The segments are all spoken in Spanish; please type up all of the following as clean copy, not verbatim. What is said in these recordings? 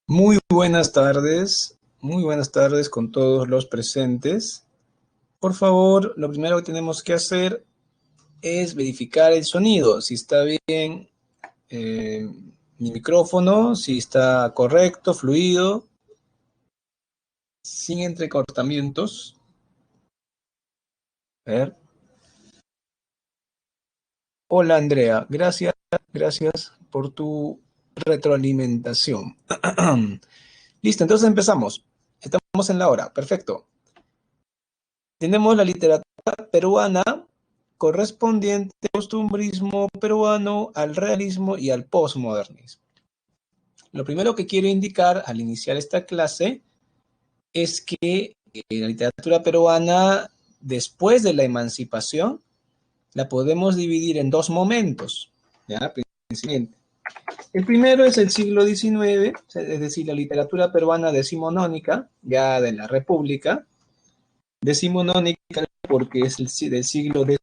Muy buenas tardes con todos los presentes. Por favor, lo primero que tenemos que hacer es verificar el sonido, si está bien mi micrófono, si está correcto, fluido, sin entrecortamientos. A ver. Hola Andrea, gracias por tu retroalimentación. Listo, entonces empezamos. Estamos en la hora, perfecto. Tenemos la literatura peruana correspondiente al costumbrismo peruano, al realismo y al posmodernismo. Lo primero que quiero indicar al iniciar esta clase es que la literatura peruana, después de la emancipación, la podemos dividir en dos momentos. ¿Ya? El primero es el siglo XIX, es decir, la literatura peruana decimonónica, ya de la República, decimonónica porque es del siglo XIX.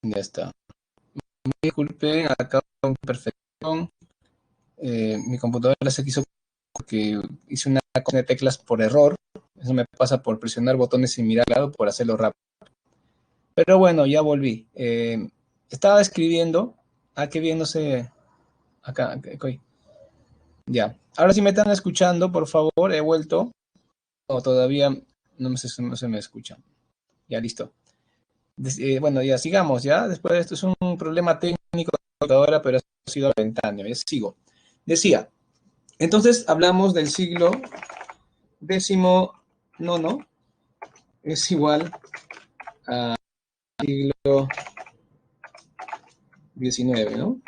Ya está. Disculpen, acá con perfección. Mi computadora se quiso porque hice una combinación de teclas por error. Eso me pasa por presionar botones sin mirar al lado por hacerlo rápido. Pero bueno, ya volví. Estaba escribiendo. Ah, qué bien, no sé. Acá, ok. Ya. Ahora sí me están escuchando, por favor. He vuelto. O todavía no se me escucha. Ya, listo. Bueno, ya sigamos, ya. Después de esto es un problema técnico de la computadora, pero ha sido momentáneo. Ya sigo. Decía, entonces hablamos del siglo XIX, es igual al siglo XIX, ¿no?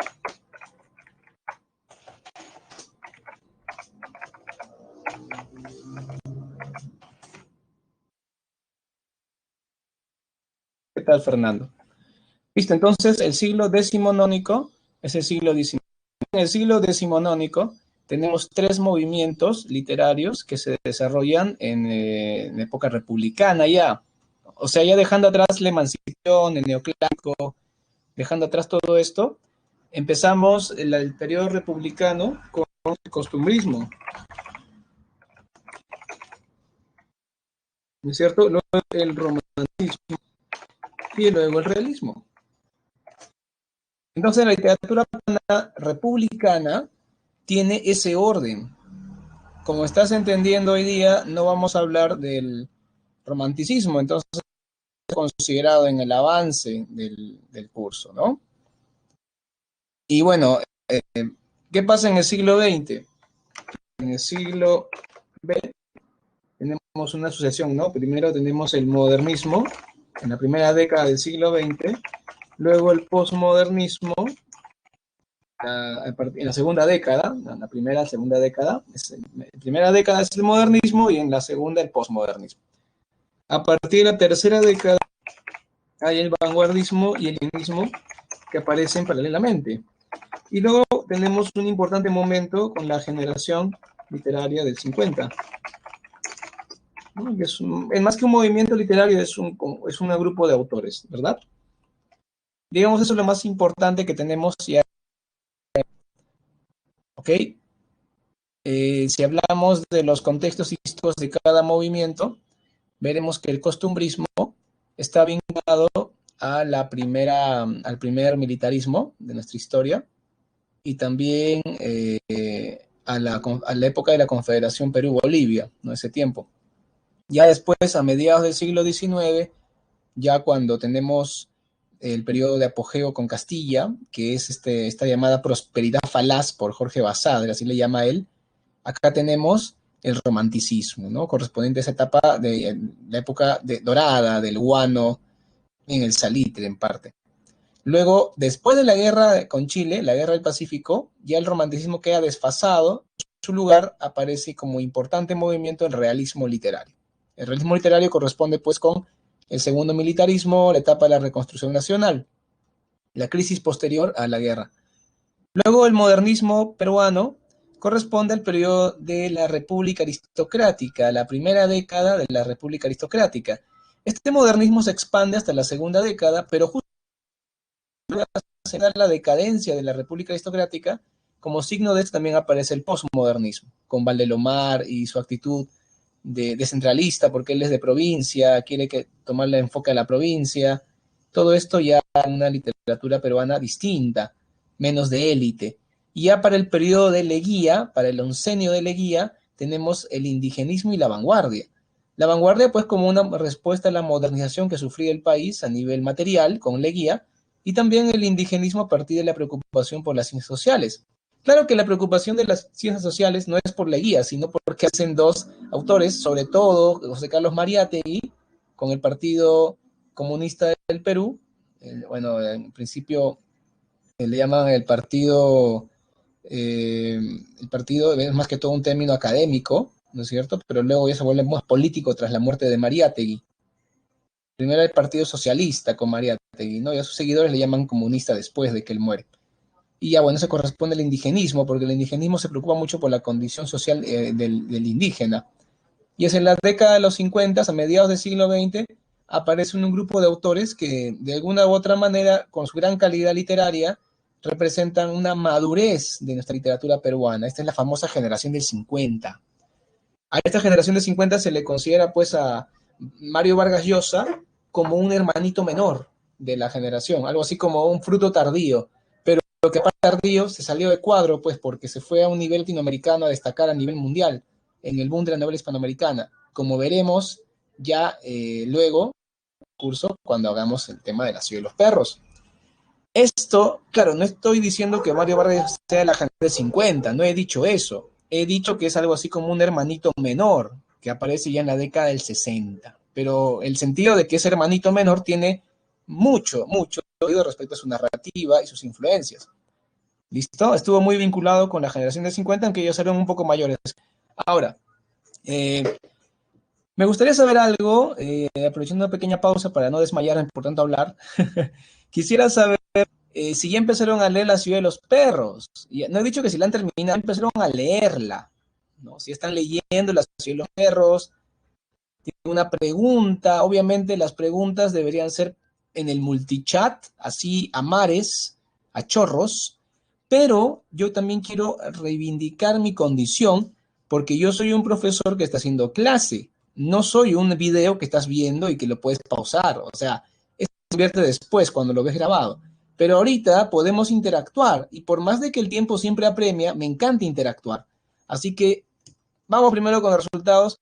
¿Qué tal, Fernando? Listo, entonces el siglo decimonónico es el siglo XIX. En el siglo decimonónico tenemos tres movimientos literarios que se desarrollan en época republicana ya. O sea, ya dejando atrás la emancipación, el neoclásico, dejando atrás todo esto, empezamos el periodo republicano con el costumbrismo, ¿no es cierto? Luego el romanticismo y luego el realismo. Entonces la literatura republicana tiene ese orden. como estás entendiendo hoy día, no vamos a hablar del romanticismo, entonces es considerado en el avance del curso, ¿no? Y bueno, ¿qué pasa en el siglo XX? En el siglo XX tenemos una asociación, ¿no? Primero tenemos el modernismo, en la primera década del siglo XX, luego el posmodernismo, en la segunda década, en la primera, segunda década, la primera década es el modernismo y en la segunda el posmodernismo. A partir de la tercera década hay el vanguardismo y el linismo que aparecen paralelamente. Y luego tenemos un importante momento con la generación literaria del 50, ¿no? Es más que un movimiento literario, es un grupo de autores, ¿verdad? Digamos, eso es lo más importante que tenemos ya, ¿ok? Si hablamos de los contextos históricos de cada movimiento, veremos que el costumbrismo está vinculado a al primer militarismo de nuestra historia y también a la época de la Confederación Perú-Bolivia, ¿no? Ese tiempo. Ya después, a mediados del siglo XIX, ya cuando tenemos el periodo de apogeo con Castilla, que es esta llamada prosperidad falaz por Jorge Basadre, así le llama él, acá tenemos el romanticismo, ¿no? Correspondiente a esa etapa de la época dorada, del guano, en el salitre en parte. Luego, después de la guerra con Chile, la guerra del Pacífico, ya el romanticismo queda desfasado. En su lugar aparece como importante movimiento el realismo literario. El realismo literario corresponde pues con el segundo militarismo, la etapa de la reconstrucción nacional, la crisis posterior a la guerra. Luego el modernismo peruano corresponde al periodo de la República Aristocrática, la primera década de la República Aristocrática. Este modernismo se expande hasta la segunda década, pero justo se da la decadencia de la República Aristocrática, como signo de esto también aparece el posmodernismo, con Valdelomar y su actitud de centralista, porque él es de provincia, quiere tomar el enfoque a la provincia. Todo esto ya en una literatura peruana distinta, menos de élite. Y ya para el periodo de Leguía, para el oncenio de Leguía, tenemos el indigenismo y la vanguardia. La vanguardia, pues, como una respuesta a la modernización que sufría el país a nivel material con Leguía, y también el indigenismo a partir de la preocupación por las ciencias sociales. Claro que la preocupación de las ciencias sociales no es por Leguía, sino porque hacen dos autores, sobre todo José Carlos Mariátegui, con el Partido Comunista del Perú, bueno, en principio le llaman el partido es más que todo un término académico, ¿no es cierto? Pero luego ya se vuelve más político tras la muerte de Mariátegui. Primero el Partido Socialista con Mariátegui, ¿no? Y a sus seguidores le llaman comunista después de que él muere. Y ya, bueno, eso corresponde al indigenismo, porque el indigenismo se preocupa mucho por la condición social del indígena. Y es en la década de los 50, a mediados del siglo XX, aparece un grupo de autores que, de alguna u otra manera, con su gran calidad literaria, representan una madurez de nuestra literatura peruana. Esta es la famosa generación del 50. A esta generación del 50 se le considera, pues, a Mario Vargas Llosa como un hermanito menor de la generación, algo así como un fruto tardío. Pero lo que pasa tardío se salió de cuadro, pues, porque se fue a un nivel latinoamericano a destacar a nivel mundial en el boom de la novela hispanoamericana, como veremos ya luego, curso, cuando hagamos el tema de la ciudad de los perros. Esto, claro, no estoy diciendo que Mario Vargas sea la generación de 50, no he dicho eso. He dicho que es algo así como un hermanito menor, que aparece ya en la década del 60. Pero el sentido de que ese hermanito menor tiene mucho respecto a su narrativa y sus influencias. ¿Listo? Estuvo muy vinculado con la generación de 50, aunque ellos eran un poco mayores. Ahora, me gustaría saber algo, aprovechando una pequeña pausa para no desmayar, por tanto hablar. Quisiera saber si ya empezaron a leer La ciudad de los perros. Y no he dicho que si la han terminado, empezaron a leerla, ¿no? Si están leyendo La ciudad de los perros, tienen una pregunta. Obviamente las preguntas deberían ser en el multichat, así a mares, a chorros, pero yo también quiero reivindicar mi condición porque yo soy un profesor que está haciendo clase, no soy un video que estás viendo y que lo puedes pausar, o sea, eso se convierte después cuando lo ves grabado. Pero ahorita podemos interactuar y por más de que el tiempo siempre apremia, me encanta interactuar. Así que Vamos primero con los resultados.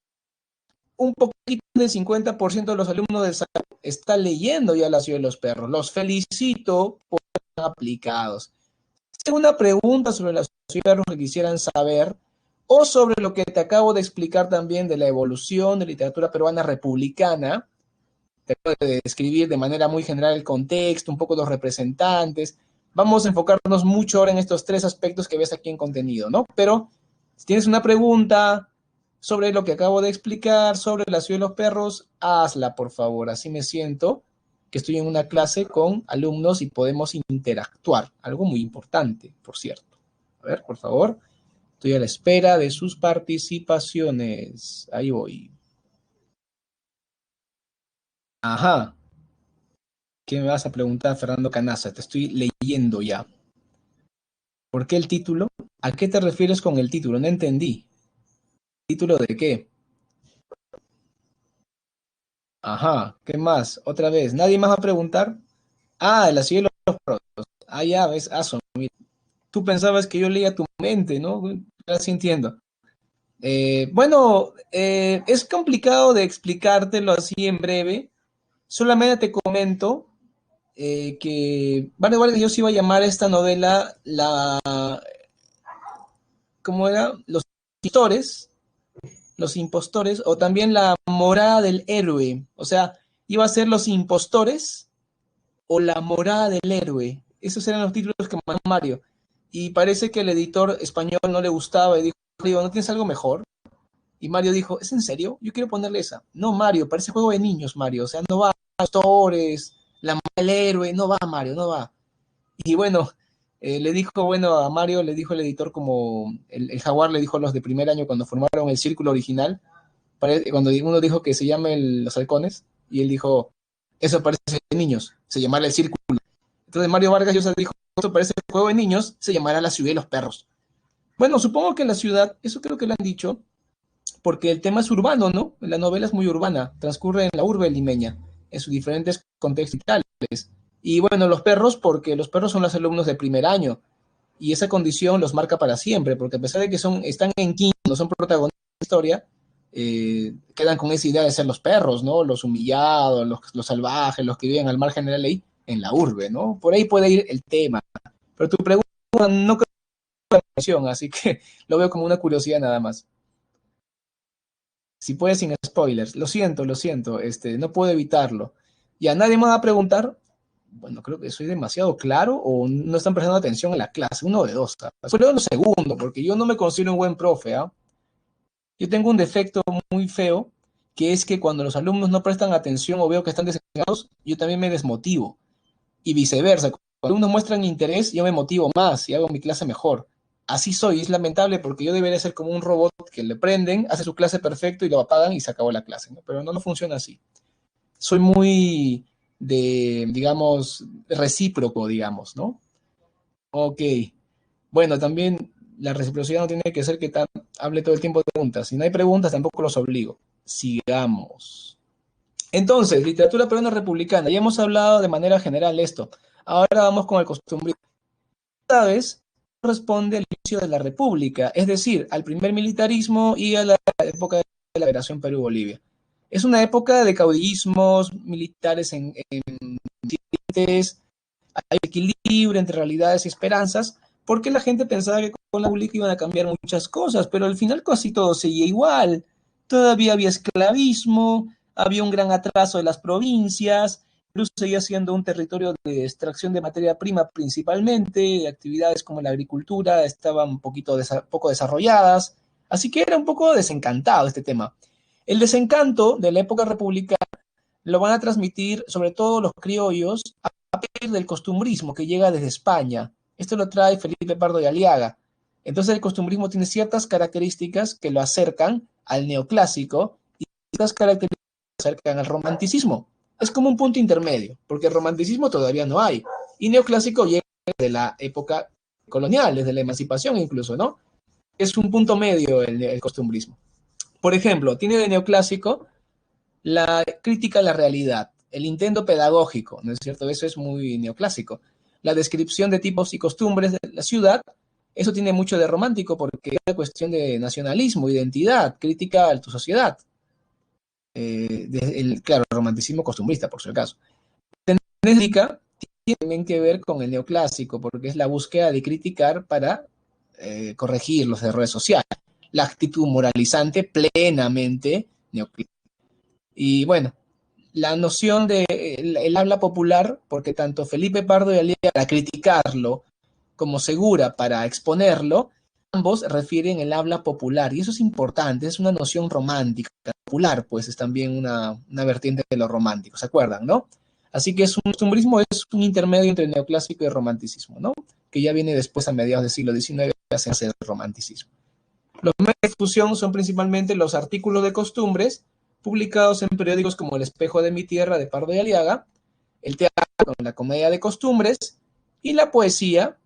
Un poquito del 50% de los alumnos del salón está leyendo ya La ciudad de los perros. Los felicito por estar aplicados. Tengo una pregunta sobre la ciudad de los perros que quisieran saber, o sobre lo que te acabo de explicar también de la evolución de literatura peruana republicana. Te acabo de describir de manera muy general el contexto, un poco los representantes. Vamos a enfocarnos mucho ahora en estos tres aspectos que ves aquí en contenido, ¿no? Pero si tienes una pregunta sobre lo que acabo de explicar, sobre la ciudad de los perros, hazla, por favor. Así me siento que estoy en una clase con alumnos y podemos interactuar. Algo muy importante, por cierto. A ver, por favor. Estoy a la espera de sus participaciones. Ahí voy. Ajá. ¿Qué me vas a preguntar, Fernando Canaza? Te estoy leyendo ya. ¿Por qué el título? ¿A qué te refieres con el título? No entendí. ¿Título de qué? Ajá. ¿Qué más? Otra vez. ¿Nadie más va a preguntar? Ah, el cielo de los perros. Ah, ya, ves, Aso. Mira. Tú pensabas que yo leía tu mente, ¿no? Ahora sí entiendo. Bueno, es complicado de explicártelo así en breve. Solamente te comento que Barney Vargas Llosa iba a llamar esta novela ¿cómo era? Los impostores, o también la morada del héroe. O sea, iba a ser los impostores o la morada del héroe. Esos eran los títulos que mandó Mario. Y parece que el editor español no le gustaba y dijo, ¿no tienes algo mejor? Y Mario dijo, ¿es en serio? Yo quiero ponerle esa. No, Mario, parece juego de niños, Mario. O sea, no va impostores, la morada del héroe, no va, Mario, no va. Y bueno, le dijo, bueno, a Mario le dijo el editor como el Jaguar le dijo a los de primer año cuando formaron el círculo original, cuando uno dijo que se llame los halcones, y él dijo, eso parece de niños, se llamará el círculo. Entonces Mario Vargas Llosa dijo, esto parece juego de niños, se llamará la ciudad de los perros. Bueno, supongo que la ciudad, eso creo que lo han dicho, porque el tema es urbano, ¿no? La novela es muy urbana, transcurre en la urbe limeña, en sus diferentes contextos y tales. Y bueno, los perros, porque los perros son los alumnos de primer año, y esa condición los marca para siempre, porque a pesar de que están en quinto, no son protagonistas de la historia, quedan con esa idea de ser los perros, ¿no? Los humillados, los salvajes, los que viven al margen de la ley en la urbe, ¿no? Por ahí puede ir el tema. Pero tu pregunta no creo que atención, así que lo veo como una curiosidad nada más. Si puedes sin spoilers. Lo siento, no puedo evitarlo. Ya nadie me va a preguntar. Bueno, creo que soy demasiado claro o no están prestando atención a la clase. Uno de dos. Solo lo segundo, porque yo no me considero un buen profe. ¿Ah? Yo tengo un defecto muy feo, que es que cuando los alumnos no prestan atención o veo que están desengajados, yo también me desmotivo. Y viceversa. Cuando los alumnos muestran interés, yo me motivo más y hago mi clase mejor. Así soy, es lamentable porque yo debería ser como un robot que le prenden, hace su clase perfecto y lo apagan y se acabó la clase, ¿no? Pero no funciona así. Soy muy digamos, recíproco, digamos, ¿no? Ok. Bueno, también la reciprocidad no tiene que ser que hable todo el tiempo de preguntas. Si no hay preguntas, tampoco los obligo. Sigamos. Entonces, literatura peruana republicana. Ya hemos hablado de manera general esto. Ahora vamos con el costumbrismo. Esta vez corresponde al inicio de la República, es decir, al primer militarismo y a la época de la Liberación Perú-Bolivia. Es una época de caudillismos militares en hay equilibrio entre realidades y esperanzas, porque la gente pensaba que con la República iban a cambiar muchas cosas, pero al final casi todo seguía igual. Todavía había esclavismo, había un gran atraso de las provincias, Perú seguía siendo un territorio de extracción de materia prima principalmente, actividades como la agricultura estaban poco desarrolladas, así que era un poco desencantado este tema. El desencanto de la época republicana lo van a transmitir sobre todo los criollos a partir del costumbrismo que llega desde España. Esto lo trae Felipe Pardo de Aliaga. Entonces el costumbrismo tiene ciertas características que lo acercan al neoclásico y ciertas características que lo acercan al romanticismo. Es como un punto intermedio, porque el romanticismo todavía no hay. Y neoclásico llega desde la época colonial, desde la emancipación incluso, ¿no? Es un punto medio el costumbrismo. Por ejemplo, tiene de neoclásico la crítica a la realidad, el intento pedagógico, ¿no es cierto? Eso es muy neoclásico. La descripción de tipos y costumbres de la ciudad Eso tiene mucho de romántico porque es una cuestión de nacionalismo, identidad, crítica a tu sociedad. Claro, el romanticismo costumbrista, por si acaso. Tendencia tiene también que ver con el neoclásico, porque es la búsqueda de criticar para corregir los errores sociales. La actitud moralizante plenamente neoclásica. Y bueno, la noción de el habla popular, porque tanto Felipe Pardo y Aliaga para criticarlo como Segura para exponerlo, ambos refieren el habla popular, y eso es importante, es una noción romántica. Popular, pues, es también una vertiente de lo romántico, ¿se acuerdan, no? Así que un costumbrismo es un intermedio entre el neoclásico y el romanticismo, ¿no? Que ya viene después a mediados del siglo XIX a hacer el romanticismo. Los medios de difusión son principalmente los artículos de costumbres publicados en periódicos como El Espejo de mi Tierra de Pardo y Aliaga, el teatro con la comedia de costumbres y la poesía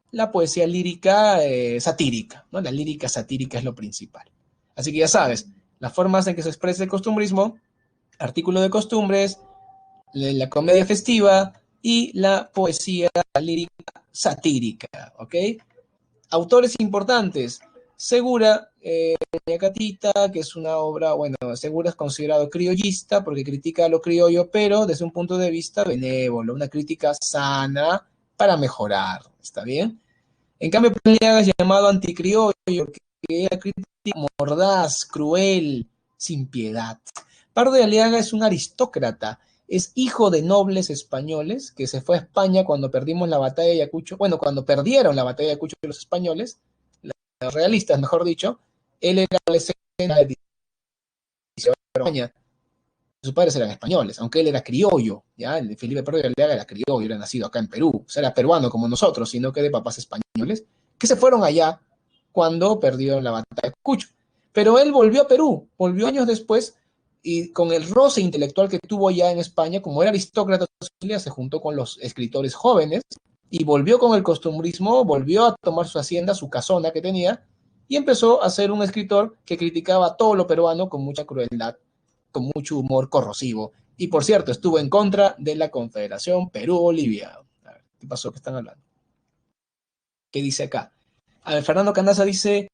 lírica satírica, ¿no? La lírica satírica es lo principal. Así que ya sabes, las formas en que se expresa el costumbrismo, artículo de costumbres, la comedia festiva y la poesía lírica satírica, ¿ok? Autores importantes, Segura, Catita, que es una obra, bueno, Segura es considerado criollista porque critica a lo criollo, pero desde un punto de vista benévolo, una crítica sana para mejorar, ¿está bien? En cambio, Aliaga es llamado anticriollo porque era crítica mordaz, cruel, sin piedad. Pardo de Aliaga es un aristócrata, es hijo de nobles españoles que se fue a España cuando perdimos la batalla de Ayacucho, bueno, cuando perdieron la batalla de Ayacucho los españoles, los realistas, mejor dicho, él era adolescente de España, sus padres eran españoles, aunque él era criollo, ¿ya? El Felipe Pardo de Aliaga era criollo, era nacido acá en Perú, o sea, era peruano como nosotros, sino que de papás españoles, que se fueron allá cuando perdieron la batalla de Ayacucho. Pero él volvió a Perú, volvió años después, y con el roce intelectual que tuvo ya en España, como era aristócrata, se juntó con los escritores jóvenes y volvió con el costumbrismo, volvió a tomar su hacienda, su casona que tenía, y empezó a ser un escritor que criticaba todo lo peruano con mucha crueldad, con mucho humor corrosivo. Y por cierto, estuvo en contra de la Confederación Perú-Bolivia. A ver, ¿qué pasó? ¿Qué están hablando? ¿Qué dice acá? A ver, Fernando Canaza dice,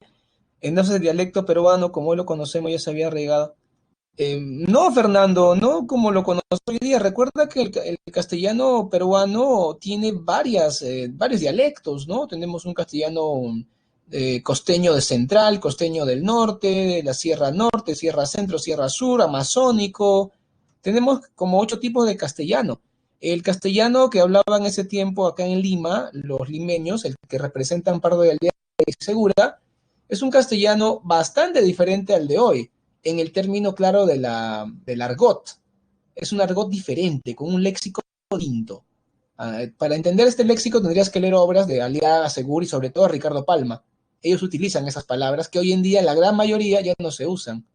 entonces el dialecto peruano, como hoy lo conocemos, ya se había regado. No, Fernando, no como lo conozco hoy día. Recuerda que el castellano peruano tiene varios dialectos, ¿no? Tenemos un castellano costeño de central, costeño del norte, de la Sierra Norte, Sierra Centro, Sierra Sur, amazónico. Tenemos como 8 tipos de castellano. El castellano que hablaba en ese tiempo acá en Lima, los limeños, el que representan Pardo de Aliaga y Segura, es un castellano bastante diferente al de hoy en el término claro del argot. Es un argot diferente, con un léxico distinto. Para entender este léxico tendrías que leer obras de Aliaga, Segura y sobre todo Ricardo Palma. Ellos utilizan esas palabras que hoy en día la gran mayoría ya no se usan.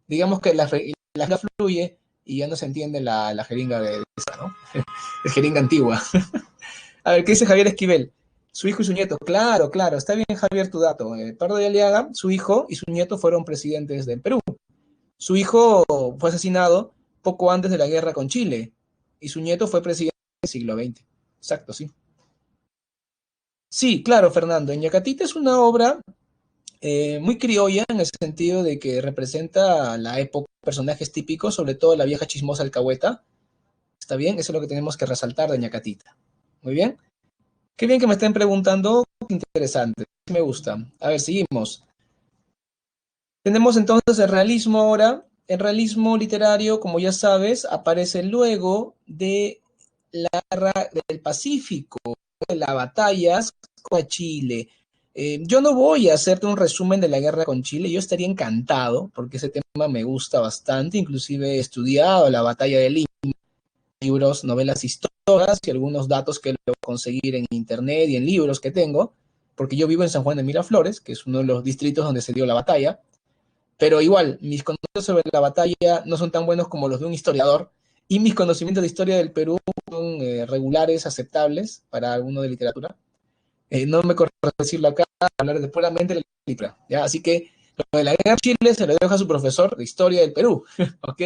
Digamos que la jeringa fluye y ya no se entiende la jeringa de esa, ¿no? Es jeringa antigua. A ver, ¿qué dice Javier Esquivel? Su hijo y su nieto. Claro, claro, está bien, Javier, tu dato. Pardo de Aliaga, su hijo y su nieto fueron presidentes del Perú. Su hijo fue asesinado poco antes de la guerra con Chile y su nieto fue presidente del siglo XX. Exacto, sí. Sí, claro, Fernando. Ñacatita es una obra muy criolla en el sentido de que representa la época, personajes típicos, sobre todo la vieja chismosa alcahueta. ¿Está bien? Eso es lo que tenemos que resaltar de Ñacatita. Muy bien. Qué bien que me estén preguntando. Qué interesante. Me gusta. A ver, seguimos. Tenemos entonces el realismo ahora. El realismo literario, como ya sabes, aparece luego de la guerra del Pacífico, de las batallas con Chile. Yo no voy a hacerte un resumen de la guerra con Chile, yo estaría encantado, porque ese tema me gusta bastante, inclusive he estudiado la batalla de Lima, libros, novelas históricas y algunos datos que logro conseguir en internet y en libros que tengo, porque yo vivo en San Juan de Miraflores, que es uno de los distritos donde se dio la batalla. Pero igual, mis conocimientos sobre la batalla no son tan buenos como los de un historiador, y mis conocimientos de historia del Perú son regulares, aceptables para alguno de literatura. No me corresponde decirlo acá, hablar de puramente de la literatura, ¿ya? Así que lo de la guerra de Chile se lo dejo a su profesor de historia del Perú, ¿ok?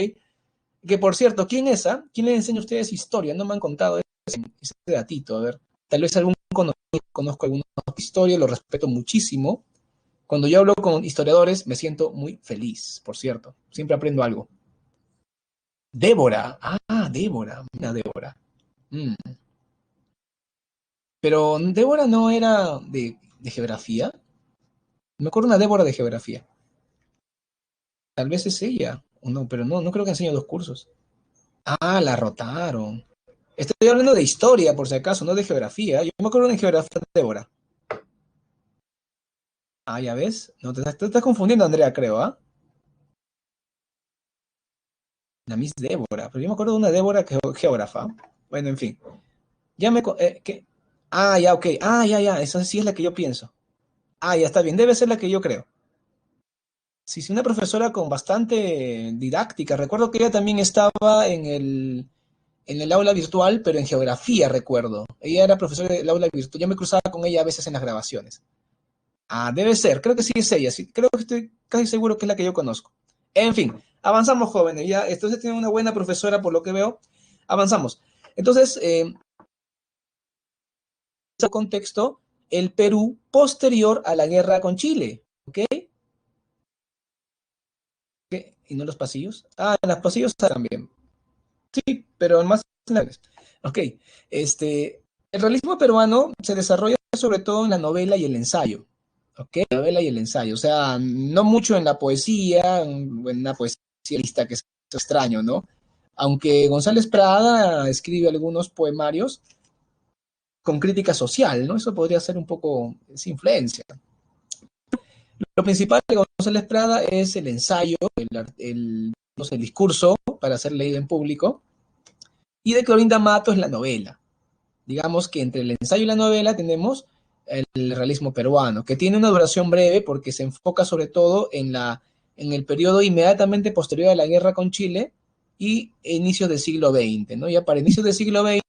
Que por cierto, ¿quién es? ¿Quién le enseña a ustedes historia? No me han contado ese datito, a ver. Tal vez algún conozco algunos de historia, lo respeto muchísimo. Cuando yo hablo con historiadores me siento muy feliz, por cierto. Siempre aprendo algo. Débora. Ah, Débora. Mira, Débora. Mm. Pero Débora no era de geografía. Me acuerdo una Débora de geografía. Tal vez es ella. O no, pero no creo que enseñe 2 cursos. Ah, la rotaron. Estoy hablando de historia, por si acaso, no de geografía. Yo me acuerdo de geografía de Débora. Ah, ya ves. No, te estás confundiendo, Andrea, creo, ¿ah? La Miss Débora. Pero yo me acuerdo de una Débora geógrafa. Bueno, en fin. Ya me... ¿qué? Ah, ya, ok. Ah, ya. Esa sí es la que yo pienso. Ah, ya está bien. Debe ser la que yo creo. Sí, sí, una profesora con bastante didáctica. Recuerdo que ella también estaba en el aula virtual, pero en geografía, recuerdo. Ella era profesora del aula virtual. Yo me cruzaba con ella a veces en las grabaciones. Ah, debe ser. Creo que sí es ella. Sí, creo que estoy casi seguro que es la que yo conozco. En fin, avanzamos, jóvenes. Ya, entonces tiene una buena profesora, por lo que veo. Avanzamos. Entonces, ese contexto, el Perú posterior a la guerra con Chile. ¿Ok? ¿Qué? ¿Y no los pasillos? Ah, en los pasillos también. Sí, pero más en la... Ok, el realismo peruano se desarrolla sobre todo en la novela y el ensayo. Ok, la novela y el ensayo. O sea, no mucho en la poesía, en una poesía lista que es extraño, ¿no? Aunque González Prada escribe algunos poemarios con crítica social, ¿no? Eso podría ser un poco esa influencia. Lo principal de González Prada es el ensayo, no sé, el discurso para ser leído en público, y de Clorinda Mato es la novela. Digamos que entre el ensayo y la novela tenemos el realismo peruano, que tiene una duración breve porque se enfoca sobre todo en el periodo inmediatamente posterior a la guerra con Chile y inicios del siglo XX, ¿no? Ya para inicios del siglo XX,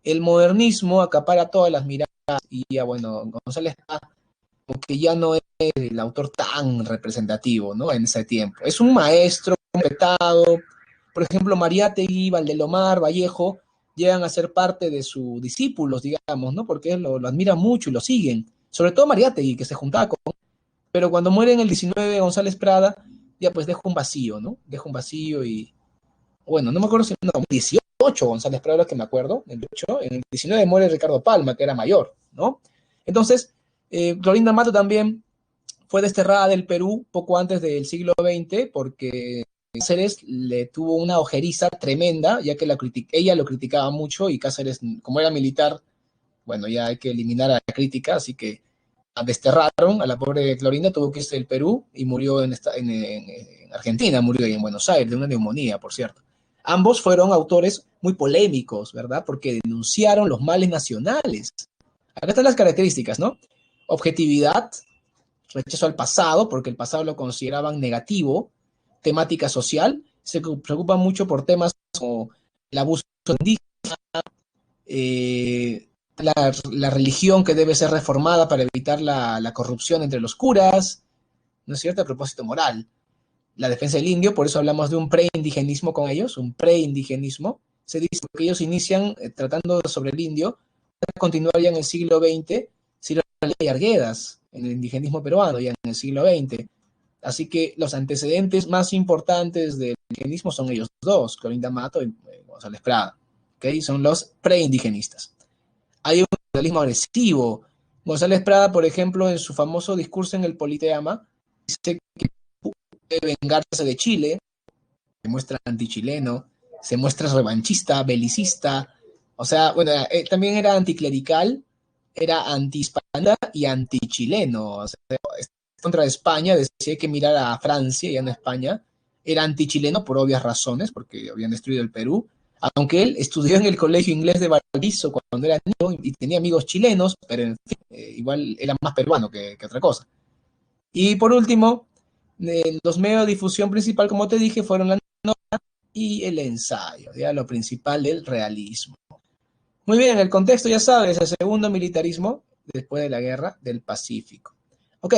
el modernismo acapara todas las miradas y ya, bueno, González como que ya no es el autor tan representativo, ¿no? En ese tiempo. Es un maestro respetado. Por ejemplo, Mariátegui, Valdelomar, Vallejo, llegan a ser parte de sus discípulos, digamos, ¿no? Porque lo admiran mucho y lo siguen. Sobre todo Mariátegui, que se juntaba con... Pero cuando muere en el 19 González Prada, ya pues deja un vacío, ¿no? Deja un vacío y... Bueno, no me acuerdo si... No, 18 González Prada, que me acuerdo. En el 19 muere Ricardo Palma, que era mayor, ¿no? Entonces, Clorinda Mato también fue desterrada del Perú poco antes del siglo XX porque Cáceres le tuvo una ojeriza tremenda, ya que ella lo criticaba mucho y Cáceres, como era militar, bueno, ya hay que eliminar a la crítica, así que desterraron a la pobre Clorinda, tuvo que irse del Perú y murió en Argentina, murió ahí en Buenos Aires de una neumonía, por cierto. Ambos fueron autores muy polémicos, ¿verdad? Porque denunciaron los males nacionales. Acá están las características, ¿no? Objetividad, rechazo al pasado, porque el pasado lo consideraban negativo, temática social, se preocupan mucho por temas como el abuso indígena, eh, la religión que debe ser reformada para evitar la corrupción entre los curas, ¿no es cierto? A propósito moral. La defensa del indio, por eso hablamos de un preindigenismo con ellos, un preindigenismo. Se dice que ellos inician tratando sobre el indio, continuar ya en el siglo XX, si la ley Arguedas, en el indigenismo peruano, ya en el siglo XX. Así que los antecedentes más importantes del indigenismo son ellos dos, Clorinda Mato y González Prada. ¿Okay? Son los preindigenistas. Hay un nacionalismo agresivo. González Prada, por ejemplo, en su famoso discurso en el Politeama, dice que debe vengarse de Chile, se muestra antichileno, se muestra revanchista, belicista, o sea, bueno, también era anticlerical, era antihispana y antichileno, o sea, contra España, decía que mirar a Francia y a no España, era antichileno por obvias razones, porque habían destruido el Perú, aunque él estudió en el colegio inglés de Valparaíso cuando era niño y tenía amigos chilenos, pero en fin, igual era más peruano que otra cosa. Y por último, los medios de difusión principal, como te dije, fueron la novela y el ensayo, ya lo principal del realismo. Muy bien, el contexto ya sabes, el segundo militarismo después de la guerra del Pacífico. Ok,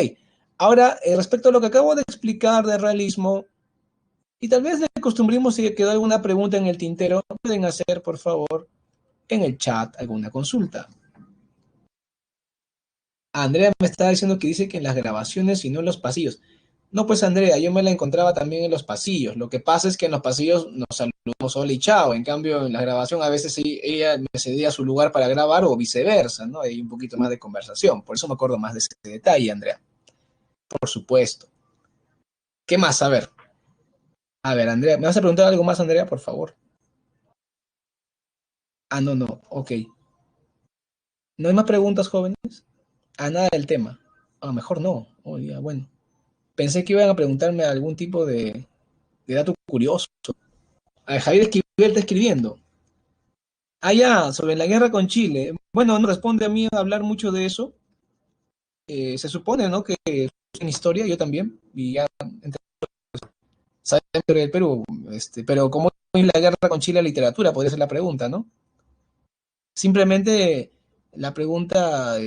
ahora respecto a lo que acabo de explicar del realismo, y tal vez de costumbrismo, si quedó alguna pregunta en el tintero, pueden hacer, por favor, en el chat alguna consulta. Andrea me está diciendo que dice que en las grabaciones y no en los pasillos. No, pues Andrea, yo me la encontraba también en los pasillos. Lo que pasa es que en los pasillos nos saludamos hola y chao. En cambio, en la grabación a veces ella me cedía su lugar para grabar o viceversa, ¿no? Hay un poquito más de conversación. Por eso me acuerdo más de ese detalle, Andrea. Por supuesto. ¿Qué más? A ver, Andrea, ¿me vas a preguntar algo más, Andrea, por favor? Ah, no, no, ok. ¿No hay más preguntas, jóvenes? A nada del tema. A mejor no. Oh, ya, bueno. Pensé que iban a preguntarme algún tipo de dato curioso. A ver, Javier Esquivel está escribiendo. Ah, ya, sobre la guerra con Chile. Bueno, no responde a mí a hablar mucho de eso. Se supone, ¿no? Que en historia, yo también, y ya saben sobre el Perú, pero ¿cómo es la guerra con Chile a literatura? Podría ser la pregunta, ¿no? Simplemente la pregunta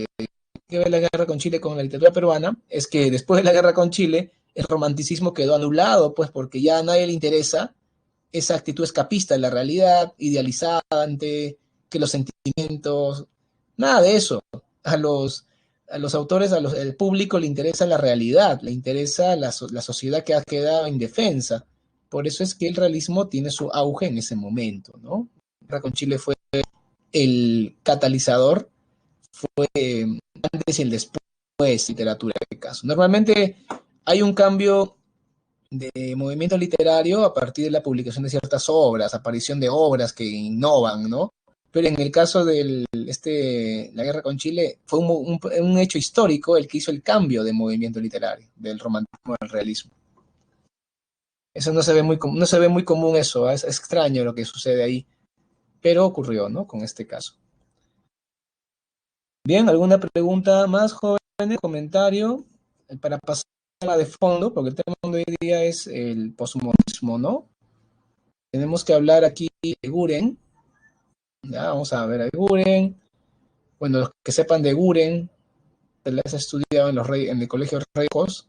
que ve la guerra con Chile con la literatura peruana es que después de la guerra con Chile, el romanticismo quedó anulado, pues porque ya a nadie le interesa esa actitud escapista de la realidad, idealizante, que los sentimientos, nada de eso. A los autores, al público le interesa la realidad, le interesa la sociedad que ha quedado indefensa. Por eso es que el realismo tiene su auge en ese momento, ¿no? La guerra con Chile fue el catalizador, antes y el después, literatura en este caso. Normalmente hay un cambio de movimiento literario a partir de la publicación de ciertas obras, aparición de obras que innovan, ¿no? Pero en el caso de la guerra con Chile, fue un hecho histórico el que hizo el cambio de movimiento literario, del romanticismo al realismo. Eso no se ve muy común eso, es extraño lo que sucede ahí, pero ocurrió, ¿no? Con este caso. Bien, ¿alguna pregunta más, jóvenes? Comentario para pasar a la de fondo, porque el tema de hoy día es el posmodernismo, ¿no? Tenemos que hablar aquí de Guren. Ya, vamos a ver a Guren. Bueno, los que sepan de Guren, se les ha estudiado en el Colegio Reyes,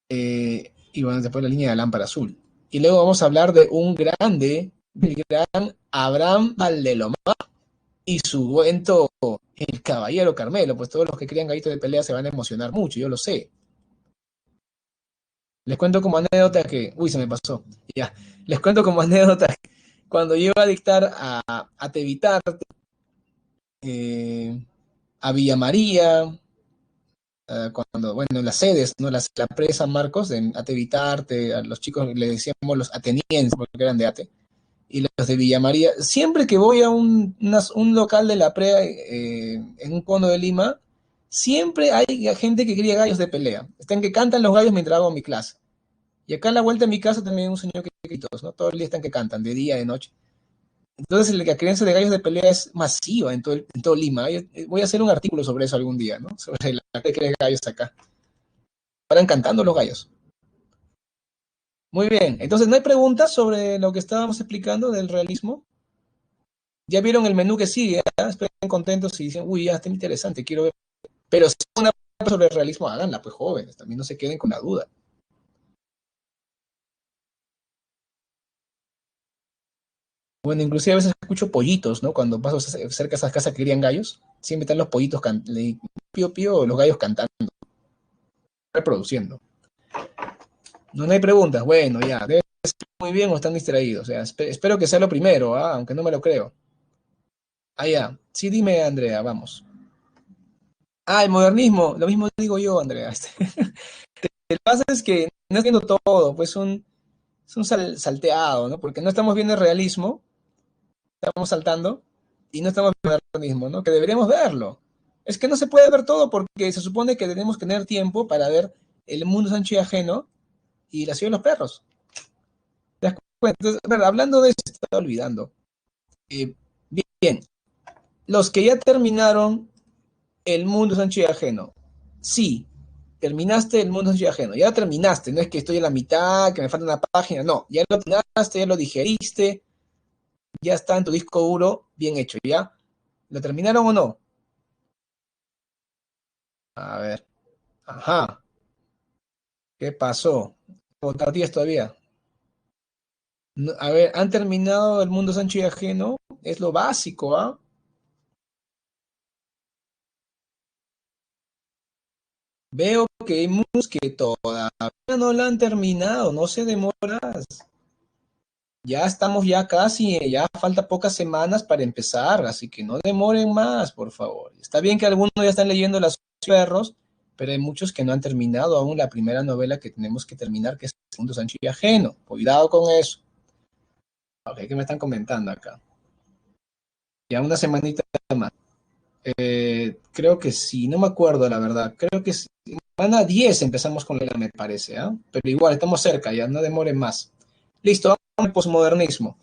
y bueno, después la línea de la lámpara azul. Y luego vamos a hablar de un grande, el gran Abraham Valdelomar y su cuento El Caballero Carmelo. Pues todos los que crían gallitos de pelea se van a emocionar mucho, yo lo sé. Les cuento como anécdota que, uy, se me pasó. Ya, les cuento como anécdota que cuando yo iba a dictar a Tevitar, eh, a Villa María, cuando, bueno, en las sedes, ¿no? La presa Marcos, en Atevitarte, a los chicos le decíamos los atenienses, porque eran de Ate, y los de Villa María, siempre que voy a un local de la PREA en un cono de Lima, siempre hay gente que cría gallos de pelea. Están que cantan los gallos mientras hago mi clase. Y acá en la vuelta de mi casa también hay un señor que gritos, ¿no? Todo el día están que cantan, de día, de noche. Entonces la creencia de gallos de pelea es masiva en todo Lima. Voy a hacer un artículo sobre eso algún día, ¿no? Sobre la que cree gallos acá. Paran cantando los gallos. Muy bien, entonces no hay preguntas sobre lo que estábamos explicando del realismo. Ya vieron el menú que sigue, ¿eh? Esperen contentos y dicen, uy, ya está interesante, quiero ver. Pero si hay una pregunta sobre el realismo, háganla, pues jóvenes, también no se queden con la duda. Bueno, inclusive a veces escucho pollitos, ¿no? Cuando paso cerca de esas casas que crían gallos, siempre están los pollitos, pío, pío, los gallos cantando, reproduciendo. No, no hay preguntas, bueno, ya, debe ser muy bien o están distraídos. O sea, espero que sea lo primero, ¿ah? Aunque no me lo creo. Ah, ya. Sí, dime, Andrea, vamos. Ah, el modernismo, lo mismo digo yo, Andrea. Lo que pasa es que no entiendo todo, pues es un salteado, ¿no? Porque no estamos viendo el realismo, estamos saltando, y no estamos viendo el modernismo, ¿no? Que deberíamos verlo. Es que no se puede ver todo porque se supone que tenemos que tener tiempo para ver el mundo Sancho y ajeno y la ciudad de los perros. ¿Te das cuenta? Entonces, a ver, hablando de eso, se está olvidando. Eh, bien, los que ya terminaron el mundo Sancho y ajeno, sí, terminaste el mundo Sancho y ajeno, ya terminaste, no es que estoy en la mitad, que me falta una página, no, ya lo terminaste, ya lo digeriste, ya está en tu disco duro, bien hecho, ¿ya? ¿Lo terminaron o no? A ver, ajá, ¿qué pasó? ¿O días todavía? A ver, ¿han terminado el mundo Sancho y ajeno? Es lo básico, ¿ah? Veo que hay muchos que todavía no la han terminado, no se demoras. Ya estamos ya casi, ya falta pocas semanas para empezar, así que no demoren más, por favor. Está bien que algunos ya están leyendo Los perros, pero hay muchos que no han terminado aún la primera novela que tenemos que terminar, que es Segundo Sancho y Ajeno. Cuidado con eso. Ok, ¿qué me están comentando acá? Ya una semanita más. Creo que sí, no me acuerdo la verdad. Creo que sí. Semana 10 empezamos con la, me parece, ¿ah? Pero igual, estamos cerca, ya no demoren más. Listo, vamos al posmodernismo.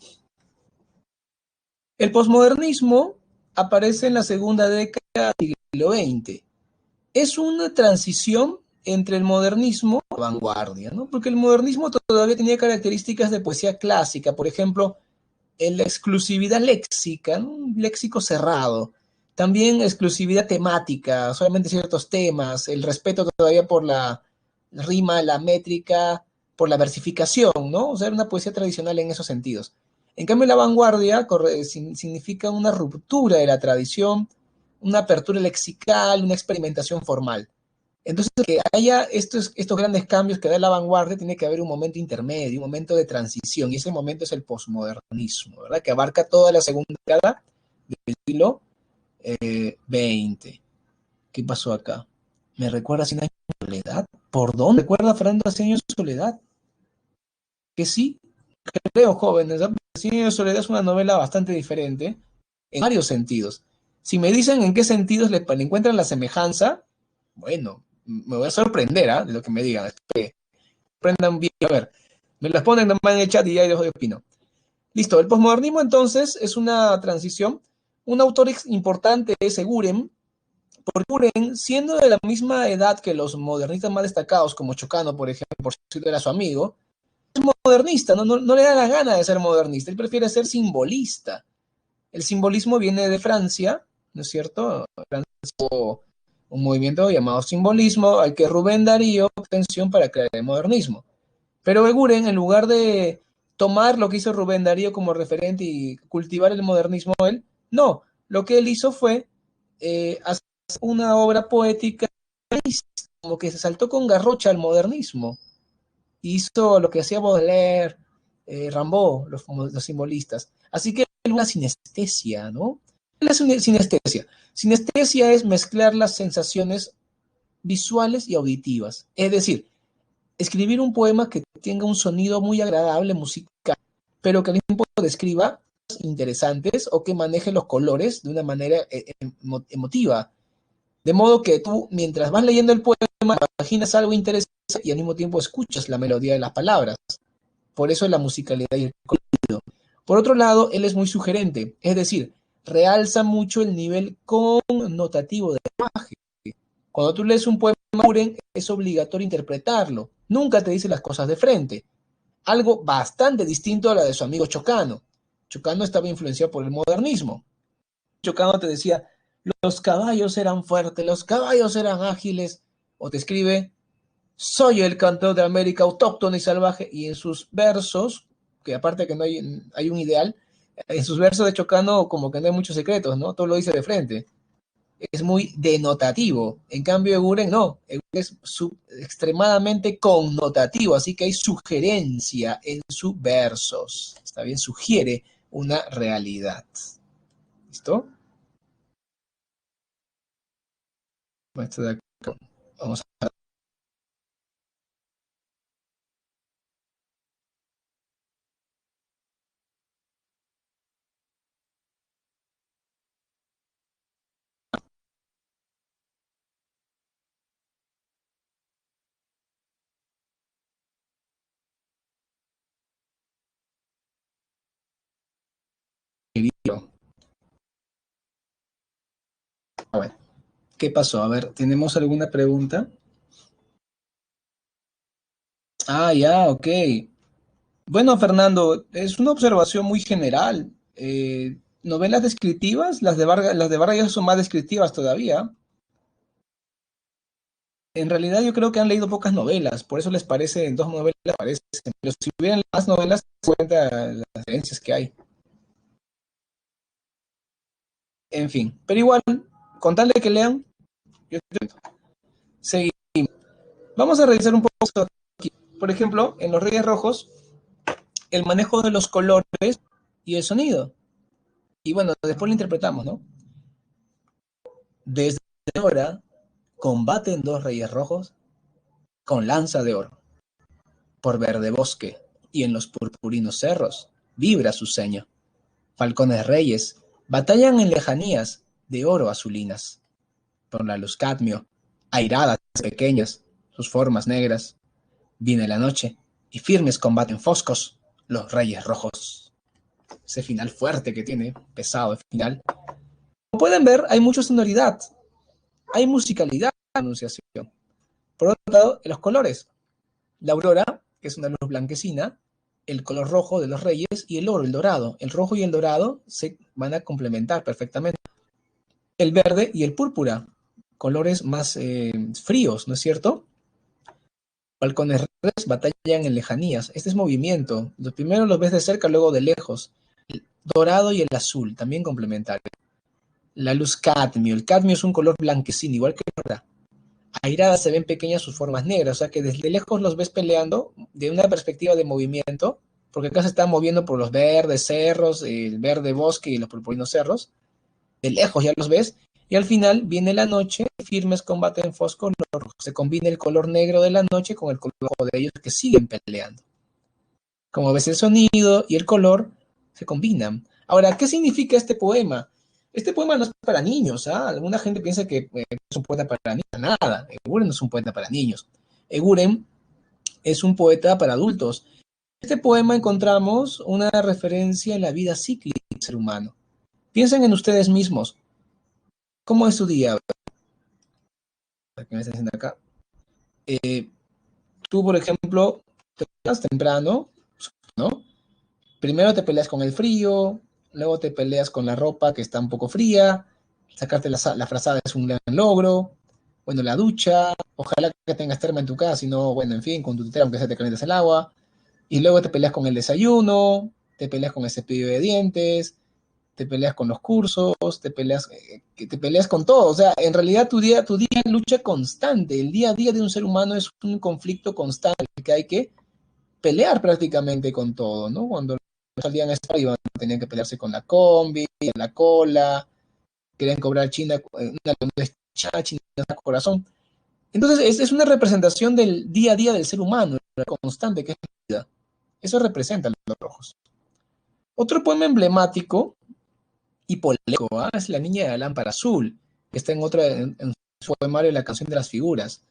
El posmodernismo aparece en la segunda década del siglo XX. Es una transición entre el modernismo y la vanguardia, ¿no? Porque el modernismo todavía tenía características de poesía clásica, por ejemplo, la exclusividad léxica, ¿no? Un léxico cerrado, también exclusividad temática, solamente ciertos temas, el respeto todavía por la rima, la métrica, por la versificación, ¿no? O sea, era una poesía tradicional en esos sentidos. En cambio, la vanguardia significa una ruptura de la tradición, una apertura lexical, una experimentación formal. Entonces, que haya estos grandes cambios que da la vanguardia, tiene que haber un momento intermedio, un momento de transición, y ese momento es el posmodernismo, ¿verdad? Que abarca toda la segunda década del siglo XX. ¿Qué pasó acá? ¿Me recuerda a Cien años de soledad? ¿Por dónde? ¿Recuerda Fernando a Cien años de soledad? Que sí, creo, jóvenes, ¿verdad? Cien años de soledad es una novela bastante diferente en varios sentidos. Si me dicen en qué sentidos le encuentran la semejanza, bueno, me voy a sorprender, ¿ah? De lo que me digan. Aprendan bien, a ver, me las ponen nomás en el chat y ya yo opino. Listo, el posmodernismo entonces es una transición. Un autor importante es Eguren, porque Eguren, siendo de la misma edad que los modernistas más destacados, como Chocano, por ejemplo, por si era su amigo, es modernista, no le da la gana de ser modernista, él prefiere ser simbolista. El simbolismo viene de Francia, ¿no es cierto? Francia, un movimiento llamado simbolismo, al que Rubén Darío atención para crear el modernismo. Pero Eguren, en lugar de tomar lo que hizo Rubén Darío como referente y cultivar el modernismo, él, no, lo que él hizo fue hacer una obra poética como que se saltó con garrocha al modernismo. Hizo lo que hacía Baudelaire, Rimbaud, los simbolistas. Así que es una sinestesia, ¿no? ¿Qué es una sinestesia? Sinestesia es mezclar las sensaciones visuales y auditivas. Es decir, escribir un poema que tenga un sonido muy agradable musical, pero que al mismo tiempo describa cosas interesantes o que maneje los colores de una manera emotiva. De modo que tú, mientras vas leyendo el poema, imaginas algo interesante y al mismo tiempo escuchas la melodía de las palabras. Por eso la musicalidad y el colorido. Por otro lado, él es muy sugerente, es decir, realza mucho el nivel connotativo del lenguaje. Cuando tú lees un poema de Buren, es obligatorio interpretarlo. Nunca te dice las cosas de frente. Algo bastante distinto a la de su amigo Chocano. Chocano estaba influenciado por el modernismo. Chocano te decía, los caballos eran fuertes, los caballos eran ágiles. O te escribe, soy el cantor de América autóctona y salvaje. Y en sus versos, que aparte que no hay un ideal, en sus versos de Chocano como que no hay muchos secretos, ¿no? Todo lo dice de frente, es muy denotativo. En cambio, Eguren no, Eguren es extremadamente connotativo, así que hay sugerencia en sus versos. Está bien, sugiere una realidad. ¿Listo? Vamos a ver. A ver, ¿qué pasó? A ver, ¿tenemos alguna pregunta? Ah, ya, ok. Bueno, Fernando, es una observación muy general. Novelas descriptivas, las de Vargas son más descriptivas todavía. En realidad yo creo que han leído pocas novelas, por eso les parece, en dos novelas les parecen, pero si hubieran más novelas, se cuenta las diferencias que hay. En fin, pero igual, con tal de que lean, yo seguimos. Vamos a revisar un poco aquí. Por ejemplo, en los Reyes Rojos, el manejo de los colores y el sonido. Y bueno, después lo interpretamos, ¿no? Desde ahora combaten dos Reyes Rojos con lanza de oro. Por verde bosque y en los purpurinos cerros vibra su seño. Falcones reyes batallan en lejanías de oro azulinas. Por la luz cadmio, airadas pequeñas, sus formas negras. Viene la noche y firmes combaten foscos los Reyes Rojos. Ese final fuerte que tiene, pesado el final. Como pueden ver, hay mucha sonoridad, hay musicalidad en la anunciación. Por otro lado, los colores. La aurora, que es una luz blanquecina, el color rojo de los reyes y el oro, el dorado. El rojo y el dorado se van a complementar perfectamente. El verde y el púrpura, colores más fríos, ¿no es cierto? Balcones redes batallan en lejanías. Este es movimiento. Los primeros los ves de cerca, luego de lejos. El dorado y el azul, también complementarios. La luz cadmio. El cadmio es un color blanquecino, igual que el oro. Airadas se ven pequeñas sus formas negras, o sea que desde lejos los ves peleando de una perspectiva de movimiento, porque acá se están moviendo por los verdes cerros, el verde bosque y los purpurinos cerros. De lejos ya los ves, y al final viene la noche, firmes combate en fosco, se combina el color negro de la noche con el color rojo de ellos que siguen peleando. Como ves, el sonido y el color se combinan. Ahora, ¿qué significa este poema? Este poema no es para niños, ¿ah? Alguna gente piensa que es un poeta para niños. Nada, Eguren no es un poeta para niños. Eguren es un poeta para adultos. En este poema encontramos una referencia en la vida cíclica del ser humano. Piensen en ustedes mismos. ¿Cómo es su día? ¿Qué me está diciendo acá? Eh, Tú, por ejemplo, te levantas temprano, ¿no? Primero te peleas con el frío, luego te peleas con la ropa que está un poco fría, sacarte la frazada es un gran logro, bueno, la ducha, ojalá que tengas terma en tu casa, si no, bueno, en fin, con tu tetera aunque sea te calientes el agua, y luego te peleas con el desayuno, te peleas con el cepillo de dientes, te peleas con los cursos, te peleas con todo, o sea, en realidad tu día es lucha constante, el día a día de un ser humano es un conflicto constante que hay que pelear prácticamente con todo, ¿no? Cuando salían a estar iban a tener que pelearse con la combi, la cola, querían cobrar China, China, corazón. Entonces, es una representación del día a día del ser humano, la constante que es la vida. Eso representa los rojos. Otro poema emblemático y polémico, ¿eh? Es La Niña de la Lámpara Azul, que está en su poemario La Canción de las Figuras.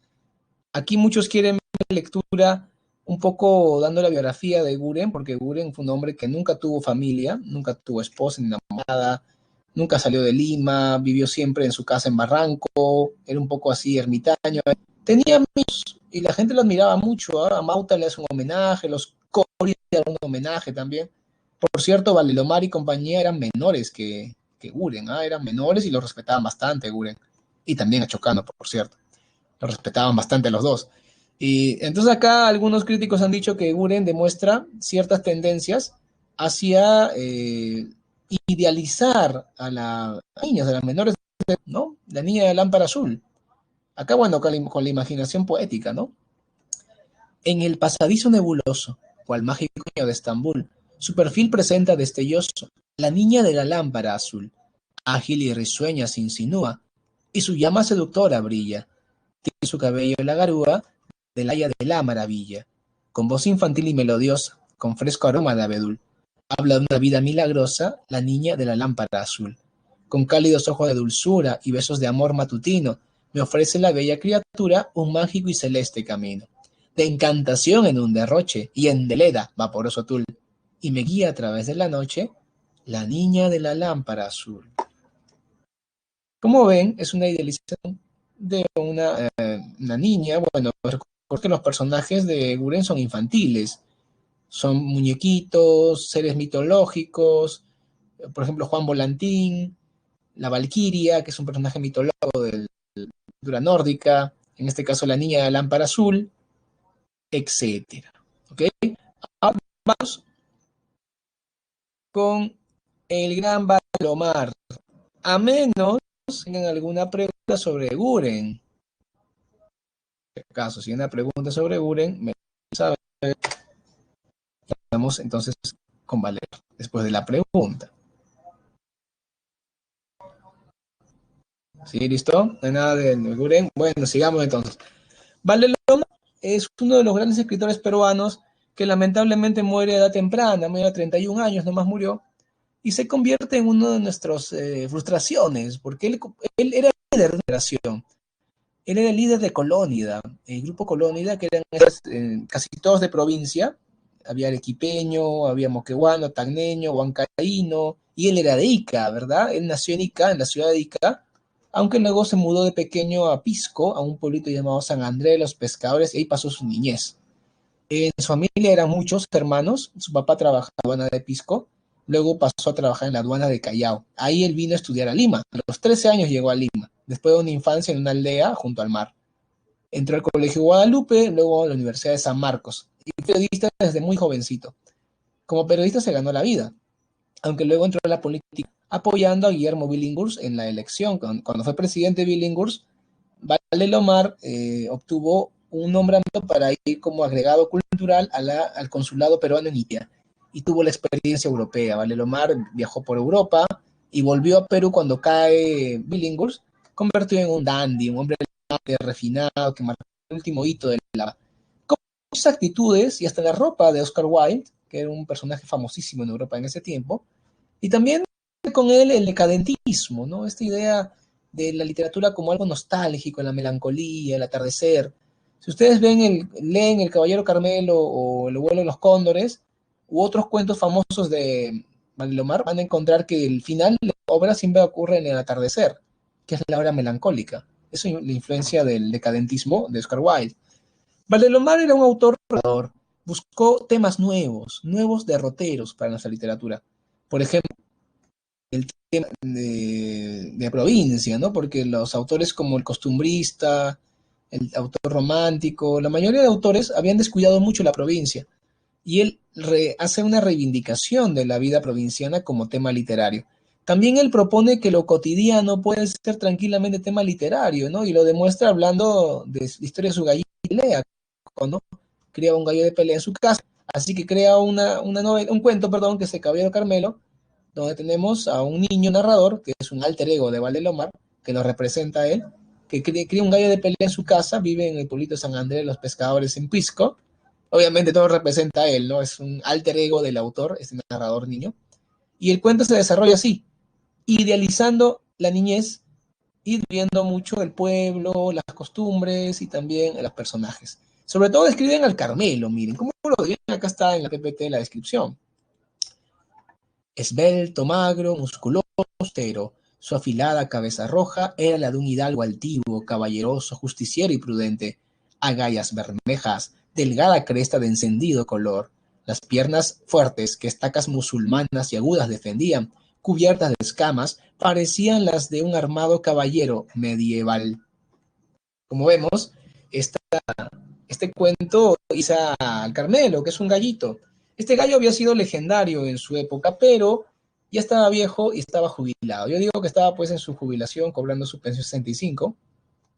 Aquí muchos quieren ver lectura un poco dando la biografía de Guren, porque Guren fue un hombre que nunca tuvo familia, nunca tuvo esposa ni enamorada, nunca salió de Lima, vivió siempre en su casa en Barranco, era un poco así ermitaño. Tenía amigos y la gente lo admiraba mucho. ¿Eh? A Mauta le hace un homenaje, los Cori le hacen un homenaje también. Por cierto, Valdelomar y compañía eran menores que Guren, ¿eh? Eran menores y lo respetaban bastante Guren. Y también a Chocano, por cierto. Lo respetaban bastante los dos. Y entonces acá algunos críticos han dicho que Guren demuestra ciertas tendencias hacia idealizar a las niñas, a las menores, ¿no? La niña de lámpara azul. Acá, bueno, con la imaginación poética, ¿no? En el pasadizo nebuloso, cual mágico niño de Estambul, su perfil presenta destelloso la niña de la lámpara azul. Ágil y risueña se insinúa, y su llama seductora brilla. Tiene su cabello la garúa del haya de la maravilla. Con voz infantil y melodiosa, con fresco aroma de abedul. Habla de una vida milagrosa, la niña de la lámpara azul. Con cálidos ojos de dulzura y besos de amor matutino, me ofrece la bella criatura un mágico y celeste camino. De encantación en un derroche y en deleda vaporoso tul. Y me guía a través de la noche, la niña de la lámpara azul. Como ven, es una idealización de una niña. Bueno, recuerdo que los personajes de Guren son infantiles, son muñequitos, seres mitológicos, por ejemplo, Juan Volantín, la Valquiria, que es un personaje mitológico de la cultura nórdica, en este caso la niña de la lámpara azul, etcétera. ¿Ok? Ahora vamos con el gran Valomar. A menos tengan alguna pregunta sobre Guren. acaso, si hay una pregunta sobre Buren, me sabe, vamos entonces con Valero, después de la pregunta. ¿Sí, listo? No hay nada de Buren. Bueno, sigamos entonces. Valero es uno de los grandes escritores peruanos que lamentablemente muere a edad temprana, muere a 31 años, nomás murió, y se convierte en una de nuestras frustraciones, porque él era líder de una generación. Él era el líder de Colónida, el grupo Colónida, que eran casi todos de provincia. Había arequipeño, había moqueguano, tacneño, huancaíno, y él era de Ica, ¿verdad? Él nació en Ica, en la ciudad de Ica, aunque luego se mudó de pequeño a Pisco, a un pueblito llamado San Andrés de los Pescadores, y ahí pasó su niñez. En su familia eran muchos hermanos, su papá trabajaba en la aduana de Pisco, luego pasó a trabajar en la aduana de Callao. Ahí él vino a estudiar a Lima, a los 13 años llegó a Lima, después de una infancia en una aldea junto al mar. Entró al Colegio Guadalupe, luego a la Universidad de San Marcos, y fue periodista desde muy jovencito. Como periodista se ganó la vida, aunque luego entró en la política apoyando a Guillermo Billinghurst en la elección. Cuando fue presidente Billinghurst, Valdelomar obtuvo un nombramiento para ir como agregado cultural al consulado peruano en Ica y tuvo la experiencia europea. Valdelomar viajó por Europa y volvió a Perú cuando cae Billinghurst, convertido en un dandy, un hombre refinado que marcó el último hito de la... Con muchas actitudes y hasta la ropa de Oscar Wilde, que era un personaje famosísimo en Europa en ese tiempo, y también con él el decadentismo, ¿no? Esta idea de la literatura como algo nostálgico, la melancolía, el atardecer. Si ustedes leen El Caballero Carmelo o El vuelo de los cóndores u otros cuentos famosos de Valdelomar, van a encontrar que el final de la obra siempre ocurre en el atardecer, que es la hora melancólica. Eso es la influencia del decadentismo de Oscar Wilde. Valdelomar era un autor creador, buscó temas nuevos, nuevos derroteros para nuestra literatura. Por ejemplo, el tema de provincia, ¿no? Porque los autores como el costumbrista, el autor romántico, la mayoría de autores habían descuidado mucho la provincia. Y él hace una reivindicación de la vida provinciana como tema literario. También él propone que lo cotidiano puede ser tranquilamente tema literario, ¿no? Y lo demuestra hablando de la historia de su gallina de pelea, cuando crea un gallo de pelea en su casa. Así que crea una novela, un cuento, perdón, que es El Caballero Carmelo, donde tenemos a un niño narrador, que es un alter ego de Valdelomar, que lo representa a él, que cría un gallo de pelea en su casa, vive en el pueblito de San Andrés, los pescadores en Pisco. Obviamente todo representa a él, ¿no? Es un alter ego del autor, este narrador niño. Y el cuento se desarrolla así, idealizando la niñez y viendo mucho el pueblo, las costumbres y también los personajes. Sobre todo describen al Carmelo, miren, ¿cómo lo describen? Acá está en la PPT la descripción. Esbelto, magro, musculoso, austero. Su afilada cabeza roja era la de un hidalgo altivo, caballeroso, justiciero y prudente. Agallas bermejas, delgada cresta de encendido color. Las piernas fuertes que estacas musulmanas y agudas defendían, cubiertas de escamas, parecían las de un armado caballero medieval. Como vemos, esta este cuento hizo al Carmelo, que es un gallito. Este gallo había sido legendario en su época, pero ya estaba viejo y estaba jubilado. Yo digo que estaba pues en su jubilación cobrando su pensión 65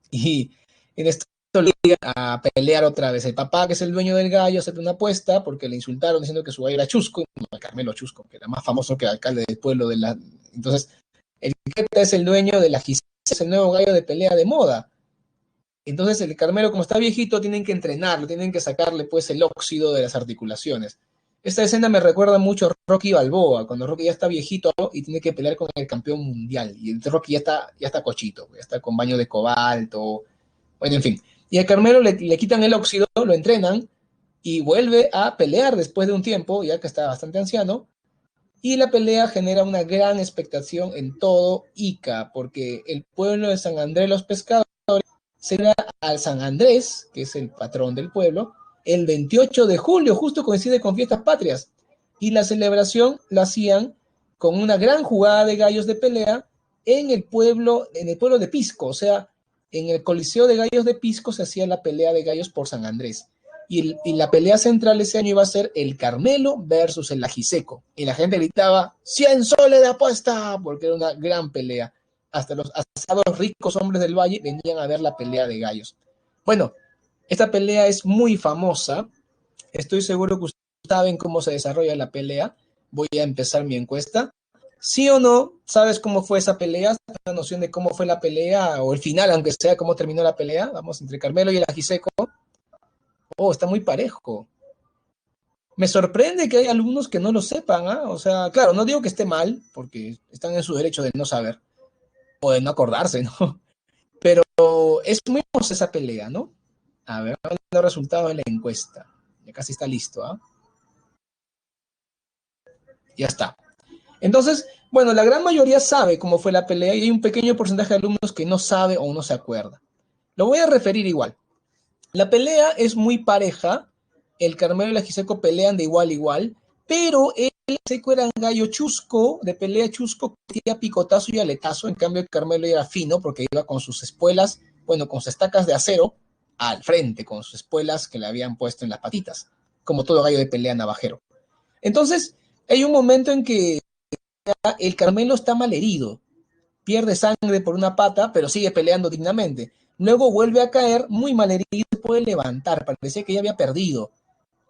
y en esto le iban a pelear otra vez. El papá, que es el dueño del gallo, hace una apuesta porque le insultaron diciendo que su gallo era Chusco, no, el Carmelo Chusco, que era más famoso que el alcalde del pueblo de la... Entonces, el que es el dueño de la Gisela, es el nuevo gallo de pelea de moda. Entonces el Carmelo, como está viejito, tienen que entrenarlo, tienen que sacarle pues el óxido de las articulaciones. Esta escena me recuerda mucho a Rocky Balboa, cuando Rocky ya está viejito y tiene que pelear con el campeón mundial. Y entonces Rocky ya está cochito, ya está con baño de cobalto, bueno, en fin. Y al Carmelo le quitan el óxido, lo entrenan y vuelve a pelear después de un tiempo, ya que está bastante anciano. Y la pelea genera una gran expectación en todo Ica, porque el pueblo de San Andrés de los Pescadores celebra al San Andrés, que es el patrón del pueblo, el 28 de julio, justo coincide con fiestas patrias. Y la celebración la hacían con una gran jugada de gallos de pelea en el pueblo de Pisco, o sea, en el Coliseo de Gallos de Pisco se hacía la pelea de gallos por San Andrés. Y la pelea central ese año iba a ser el Carmelo versus el Ajiseco. Y la gente gritaba, 100 soles de apuesta, porque era una gran hasta los ricos hombres del valle venían a ver la pelea de gallos. Bueno, Esta pelea es muy famosa. Estoy seguro que ustedes saben cómo se desarrolla la pelea. Voy a empezar mi encuesta. ¿Sí o no sabes cómo fue esa pelea? ¿Tienes una noción de cómo fue la pelea o el final, aunque sea cómo terminó la pelea? Vamos, entre Carmelo y el Ajiseco. Oh, está muy parejo. Me sorprende que hay alumnos que no lo sepan, ¿ah? O sea, claro, no digo que esté mal, porque están en su derecho de no saber o de no acordarse, ¿no? Pero es muy famosa esa pelea, ¿no? A ver, los resultados de la encuesta. Ya casi está listo, ¿ah? Ya está. Entonces, bueno, la gran mayoría sabe cómo fue la pelea y hay un pequeño porcentaje de alumnos que no sabe o no se acuerda. Lo voy a referir igual. La pelea es muy pareja, el Carmelo y el Ajiseco pelean de igual a igual, pero el Ajiseco era un gallo chusco, de pelea chusco, que tenía picotazo y aletazo, en cambio el Carmelo era fino porque iba con sus espuelas, bueno, con sus estacas de acero al frente, con sus espuelas que le habían puesto en las patitas, como todo gallo de pelea navajero. Entonces, hay un momento en que el Carmelo está mal herido, pierde sangre por una pata, pero sigue peleando dignamente. Luego vuelve a caer muy mal herido y se puede levantar, parecía que ya había perdido.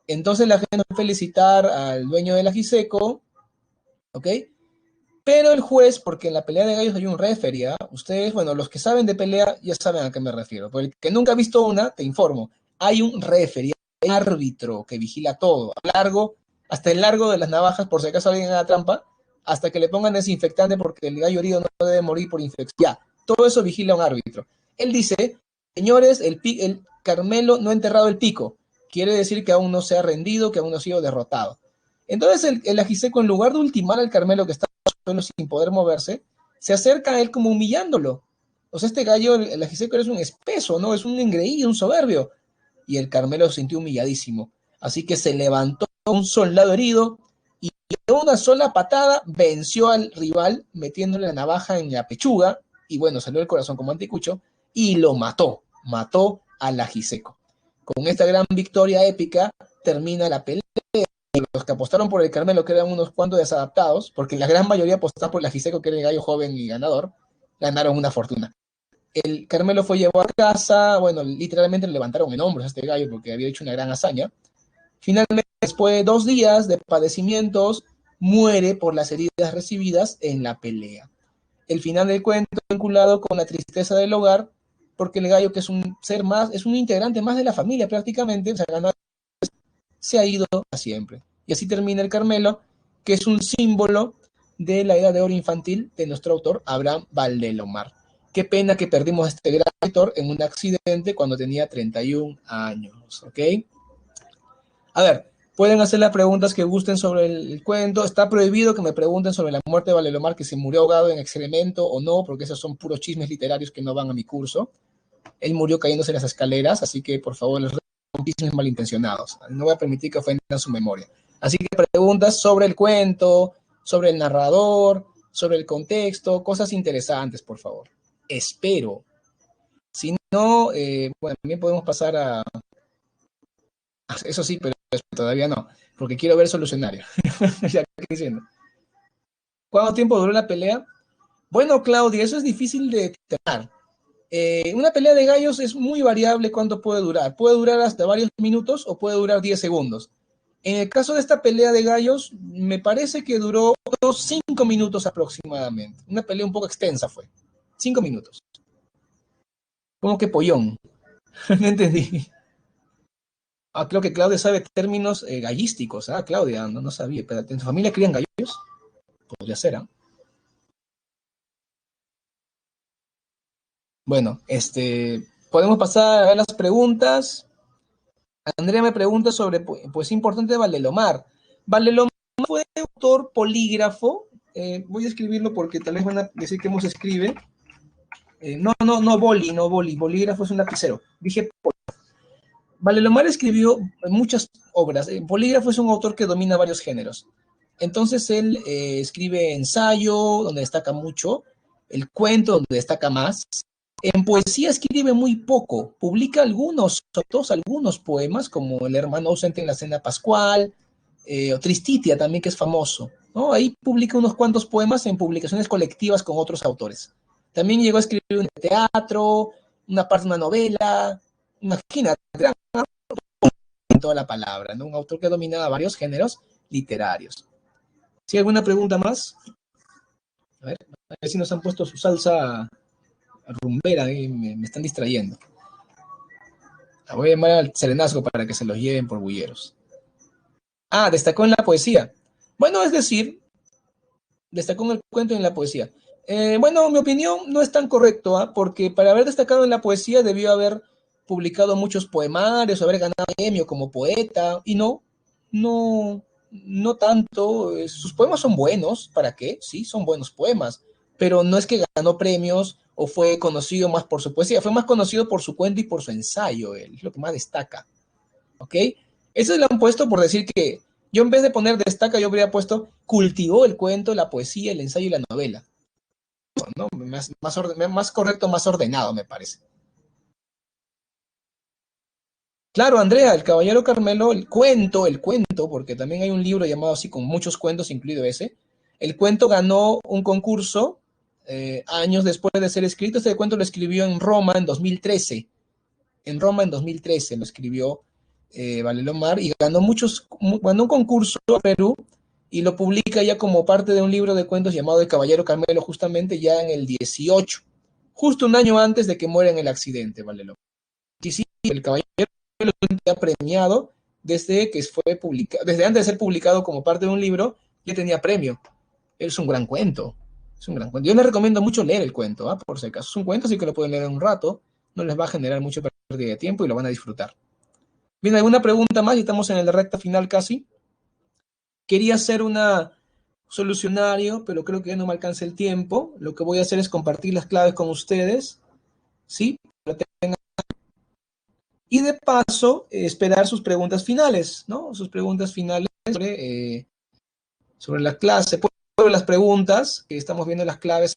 Entonces la gente va a felicitar al dueño del ajiseco, ¿ok? Pero el juez, porque en la pelea de gallos hay un referee, ¿eh? Ustedes, bueno, los que saben de pelea ya saben a qué me refiero. Por el que nunca ha visto una, te informo. Hay un referee, un árbitro que vigila todo, hasta el largo de las navajas, por si acaso alguien haga trampa, hasta que le pongan desinfectante porque el gallo herido no debe morir por infección. Ya, todo eso vigila un árbitro. Él dice, señores, el Carmelo no ha enterrado el pico. Quiere decir que aún no se ha rendido, que aún no ha sido derrotado. Entonces el ajiseco, en lugar de ultimar al Carmelo que está sin poder moverse, se acerca a él como humillándolo. O sea, este gallo, el ajiseco es un espeso, ¿no? Es un engreído, un soberbio. Y el Carmelo se sintió humilladísimo. Así que se levantó un soldado herido y de una sola patada venció al rival metiéndole la navaja en la pechuga y bueno, salió el corazón como anticucho y lo mató al ajiseco. Con esta gran victoria épica termina la pelea. Los que apostaron por el Carmelo, que eran unos cuantos desadaptados, porque la gran mayoría apostaron por el Ajiseco, que era el gallo joven y ganador, ganaron una fortuna. El Carmelo fue llevado a casa, bueno, literalmente le levantaron en hombros a este gallo porque había hecho una gran hazaña. Finalmente, después de 2 días de padecimientos, muere por las heridas recibidas en la pelea. El final del cuento vinculado con la tristeza del hogar, porque el gallo, que es un ser más, es un integrante más de la familia prácticamente, o sea, se ha ido a siempre. Y así termina el Carmelo, que es un símbolo de la edad de oro infantil de nuestro autor Abraham Valdelomar. Qué pena que perdimos a este gran autor en un accidente cuando tenía 31 años, ¿ok? A ver, pueden hacer las preguntas que gusten sobre el cuento. Está prohibido que me pregunten sobre la muerte de Valdelomar, que si murió ahogado en excremento o no, porque esos son puros chismes literarios que no van a mi curso. Él murió cayéndose en las escaleras, así que por favor les chismes malintencionados. No voy a permitir que ofendan su memoria. Así que preguntas sobre el cuento, sobre el narrador, sobre el contexto, cosas interesantes, por favor. Espero. Si no, bueno, también podemos pasar a... Eso sí, pero todavía no, porque quiero ver solucionario. Ya que diciendo. ¿Cuánto tiempo duró la pelea? Bueno, Claudia, eso es difícil de determinar. Una pelea de gallos es muy variable cuánto puede durar. Puede durar hasta varios minutos o puede durar 10 segundos. En el caso de esta pelea de gallos, me parece que duró 5 minutos aproximadamente. Una pelea un poco extensa fue. 5 minutos. Como que pollón. No entendí. Ah, creo que Claudia sabe términos gallísticos. Ah, Claudia, no sabía. ¿En tu familia crían gallos? Podría ser, ¿ah? Bueno, podemos pasar a ver las preguntas. Andrea me pregunta sobre, pues, importante de Valdelomar. Valdelomar fue autor polígrafo. Voy a escribirlo porque tal vez van a decir que hemos escribe. No, boli. Bolígrafo es un lapicero. Dije, Valdelomar escribió muchas obras. Polígrafo es un autor que domina varios géneros. Entonces él escribe ensayo, donde destaca mucho, el cuento, donde destaca más. En poesía escribe muy poco, publica algunos poemas, como El hermano ausente en la cena pascual, o Tristitia también, que es famoso, ¿no? Ahí publica unos cuantos poemas en publicaciones colectivas con otros autores. También llegó a escribir un teatro, una parte de una novela, Imagínate, en toda la palabra, ¿no? Un autor que dominaba varios géneros literarios. ¿Sí alguna pregunta más? A ver si nos han puesto su salsa rumbera, me están distrayendo. La voy a llamar al serenazgo para que se los lleven por bulleros. Ah, destacó en la poesía. Bueno, es decir, destacó en el cuento y en la poesía. Bueno, mi opinión no es tan correcto, ¿eh? Porque para haber destacado en la poesía debió haber publicado muchos poemarios, haber ganado premio como poeta, y no tanto. Sus poemas son buenos, ¿para qué? Sí, son buenos poemas, pero no es que ganó premios o fue conocido más por su poesía, fue más conocido por su cuento y por su ensayo, él, es lo que más destaca, ¿ok? Eso lo han puesto por decir que yo en vez de poner destaca, yo habría puesto cultivó el cuento, la poesía, el ensayo y la novela, ¿no? Más correcto, más ordenado, me parece. Claro, Andrea, el Caballero Carmelo, el cuento, porque también hay un libro llamado así con muchos cuentos, incluido ese. El cuento ganó un concurso años después de ser escrito. Este cuento lo escribió en Roma en 2013. En Roma en 2013 lo escribió Valelomar y ganó un concurso en Perú y lo publica ya como parte de un libro de cuentos llamado El Caballero Carmelo, justamente ya en el 18, justo un año antes de que muera en el accidente, Valelomar. Y sí, el Caballero ha premiado desde que fue publicado, desde antes de ser publicado como parte de un libro, ya tenía premio. Es un gran cuento. Es un gran cuento. Yo les recomiendo mucho leer el cuento, ¿eh? Por si acaso. Es un cuento, así que lo pueden leer en un rato. No les va a generar mucha pérdida de tiempo y lo van a disfrutar. Bien, ¿alguna pregunta más? Ya estamos en el de recta final casi. Quería hacer una solucionario, pero creo que ya no me alcanza el tiempo. Lo que voy a hacer es compartir las claves con ustedes, ¿sí? Y de paso, esperar sus preguntas finales, ¿no? Sus preguntas finales sobre la clase, sobre las preguntas que estamos viendo las claves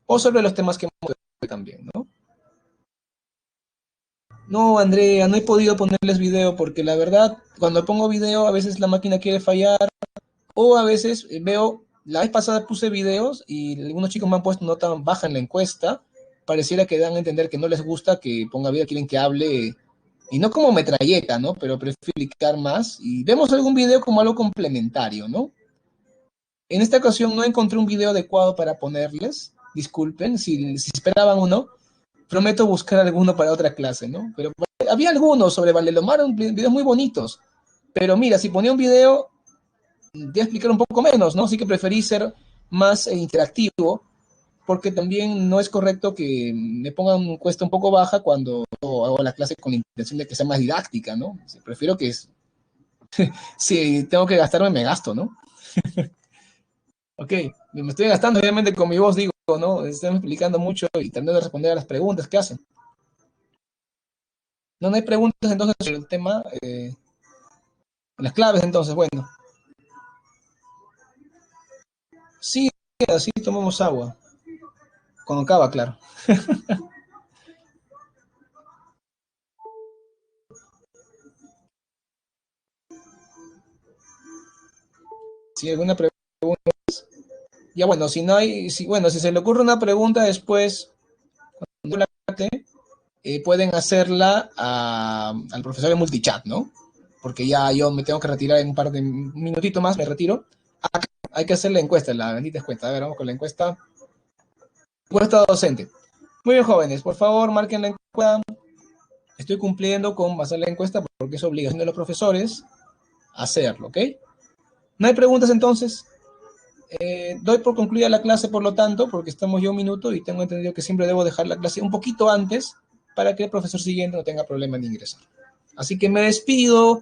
o sobre los temas que hemos visto también, ¿no? No, Andrea, no he podido ponerles video porque la verdad, cuando pongo video, a veces la máquina quiere fallar o a veces veo, la vez pasada puse videos y algunos chicos me han puesto nota baja en la encuesta, pareciera que dan a entender que no les gusta que ponga video, quieren que hable, y no como metralleta, ¿no? Pero prefiero explicar más y vemos algún video como algo complementario, ¿no? En esta ocasión no encontré un video adecuado para ponerles, disculpen, si esperaban uno, prometo buscar alguno para otra clase, ¿no? Pero había algunos sobre Valdelomar, videos muy bonitos, pero mira, si ponía un video, te voy a explicar un poco menos, ¿no? Así que preferí ser más interactivo, porque también no es correcto que me pongan una encuesta un poco baja cuando hago la clase con la intención de que sea más didáctica, ¿no? Prefiero que si tengo que gastarme, me gasto, ¿no? Ok, me estoy gastando obviamente con mi voz, digo, ¿no? Estoy explicando mucho y tratando de responder a las preguntas que hacen. No hay preguntas entonces sobre el tema, las claves entonces, bueno. Sí, así tomamos agua, con cava, claro. Si alguna pregunta, ya bueno, si no hay, bueno, si se le ocurre una pregunta después, pueden hacerla al profesor de multichat, ¿no? Porque ya yo me tengo que retirar en un par de minutitos más, me retiro. Hay que hacer la encuesta, la bendita encuesta. A ver, vamos con la encuesta. Encuesta docente. Muy bien, jóvenes, por favor, marquen la encuesta. Estoy cumpliendo con hacer la encuesta porque es obligación de los profesores hacerlo, ¿ok? No hay preguntas entonces. Doy por concluida la clase, por lo tanto, porque estamos ya un minuto y tengo entendido que siempre debo dejar la clase un poquito antes para que el profesor siguiente no tenga problema en ingresar. Así que me despido.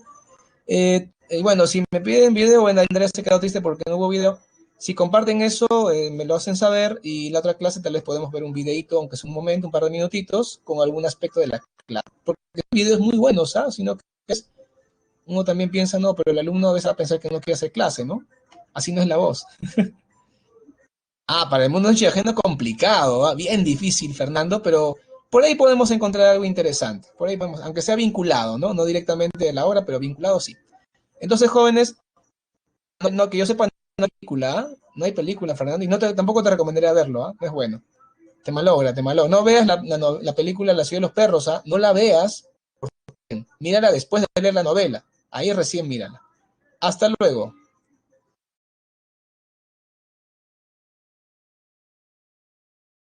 Bueno, si me piden video, bueno, Andrea se quedó triste porque no hubo video. Si comparten eso, me lo hacen saber y la otra clase tal vez podemos ver un videito, aunque es un momento, un par de minutitos, con algún aspecto de la clase. Porque el video es muy bueno, ¿sabes? Sino que uno también piensa, no, pero el alumno a veces va a pensar que no quiere hacer clase, ¿no? Así no es la voz. Ah, para el mundo ajeno complicado, ¿eh? Bien difícil, Fernando, pero por ahí podemos encontrar algo interesante. Por ahí podemos, aunque sea vinculado, ¿no? No directamente de la obra, pero vinculado sí. Entonces, jóvenes, que yo sepa, no hay película, ¿eh? No hay película, Fernando, y tampoco te recomendaría verlo, ¿eh? No es bueno. Te malogra, te malogra. No veas la película La ciudad de los perros, ¿ah? No la veas. Mírala después de leer la novela. Ahí recién mírala. Hasta luego.